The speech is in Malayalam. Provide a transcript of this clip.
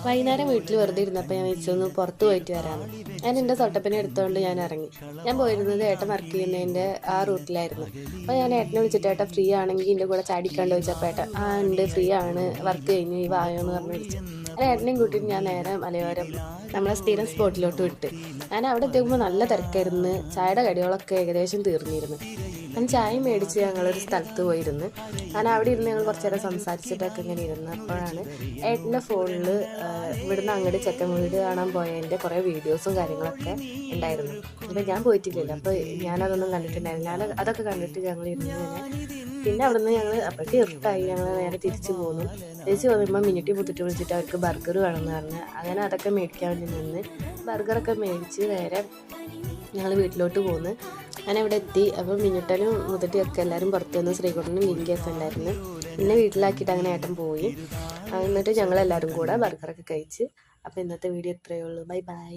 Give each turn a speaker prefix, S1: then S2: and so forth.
S1: വൈകുന്നേരം വീട്ടിൽ വെറുതെ ഇരുന്നപ്പോൾ ഞാൻ വെച്ചൊന്ന് പുറത്ത് പോയിട്ട് വരാമെന്ന്. ഞാൻ എൻ്റെ തൊട്ടപ്പനെ എടുത്തുകൊണ്ട് ഞാൻ ഇറങ്ങി. ഞാൻ പോയിരുന്നത് ഏട്ടൻ വർക്ക് ചെയ്യുന്നതിൻ്റെ ആ റൂട്ടിലായിരുന്നു. അപ്പോൾ ഞാൻ ഏട്ടനെ വിളിച്ചിട്ട് ഏട്ടൻ ഫ്രീ ആണെങ്കിൽ എൻ്റെ കൂടെ ചാടിക്കാണ്ട് ചോദിച്ചപ്പോൾ ഏട്ടൻ ഉണ്ട് ഫ്രീ ആണ്, വർക്ക് കഴിഞ്ഞു, ഈ വായോ എന്ന് പറഞ്ഞ് വിളിച്ചു. അങ്ങനെ ഏട്ടനെയും കൂട്ടിയിട്ട് ഞാൻ നേരെ മലയോരം നമ്മളെ സ്ഥിരം സ്പോട്ടിലോട്ട് വിട്ട്. ഞാൻ അവിടെ എത്തിയപ്പോൾ നല്ല തിരക്കായിരുന്നു. ചായയുടെ കടികളൊക്കെ ഏകദേശം തീർന്നിരുന്നു. ഞാൻ ചായ മേടിച്ച് ഞങ്ങളൊരു സ്ഥലത്ത് പോയിരുന്നു. ഞാൻ അവിടെ ഇരുന്ന് ഞങ്ങൾ കുറച്ച് നേരം സംസാരിച്ചിട്ടൊക്കെ ഇങ്ങനെ ഇരുന്നു. അപ്പോഴാണ് ഏട്ടൻ്റെ ഫോണിൽ ഇവിടുന്ന് അങ്ങോട്ട് ചെക്കൻ വീട് കാണാൻ പോയതിൻ്റെ കുറേ വീഡിയോസും കാര്യങ്ങളൊക്കെ ഉണ്ടായിരുന്നു. അപ്പോൾ ഞാൻ പോയിട്ടില്ലല്ലോ, അപ്പോൾ ഞാനതൊന്നും കണ്ടിട്ടുണ്ടായിരുന്നു. ഞാൻ അതൊക്കെ കണ്ടിട്ട് ഞങ്ങൾ ഇരുന്ന് പിന്നെ അവിടെ നിന്ന് ഞങ്ങൾ അപ്പോഴേക്ക് ഇരുട്ടായി. ഞങ്ങൾ നേരെ തിരിച്ചു പോന്നു. തിരിച്ച് പോകുമ്പോൾ മിനിറ്റി പുത്തിട്ട് വിളിച്ചിട്ട് അവർക്ക് ബർഗർ വേണമെന്ന് പറഞ്ഞ് അങ്ങനെ അതൊക്കെ മേടിക്കാൻ വേണ്ടി നിന്ന് ബർഗറൊക്കെ മേടിച്ച് നേരെ ഞങ്ങൾ വീട്ടിലോട്ട് പോന്ന്. ഞാൻ അവിടെ എത്തി. അപ്പോൾ മിനിറ്റനും മുതട്ടിയൊക്കെ എല്ലാവരും പുറത്തു വന്ന് ശ്രീകുട്ടനും ലിങ്കിയൊക്കെ ഉണ്ടായിരുന്നു. പിന്നെ വീട്ടിലാക്കിയിട്ട് അങ്ങനെ ഏട്ടൻ പോയി. എന്നിട്ട് ഞങ്ങളെല്ലാവരും കൂടെ ബർഗറൊക്കെ കഴിച്ച്. അപ്പോൾ ഇന്നത്തെ വീഡിയോ ഇത്രയേ ഉള്ളൂ. Bye bye.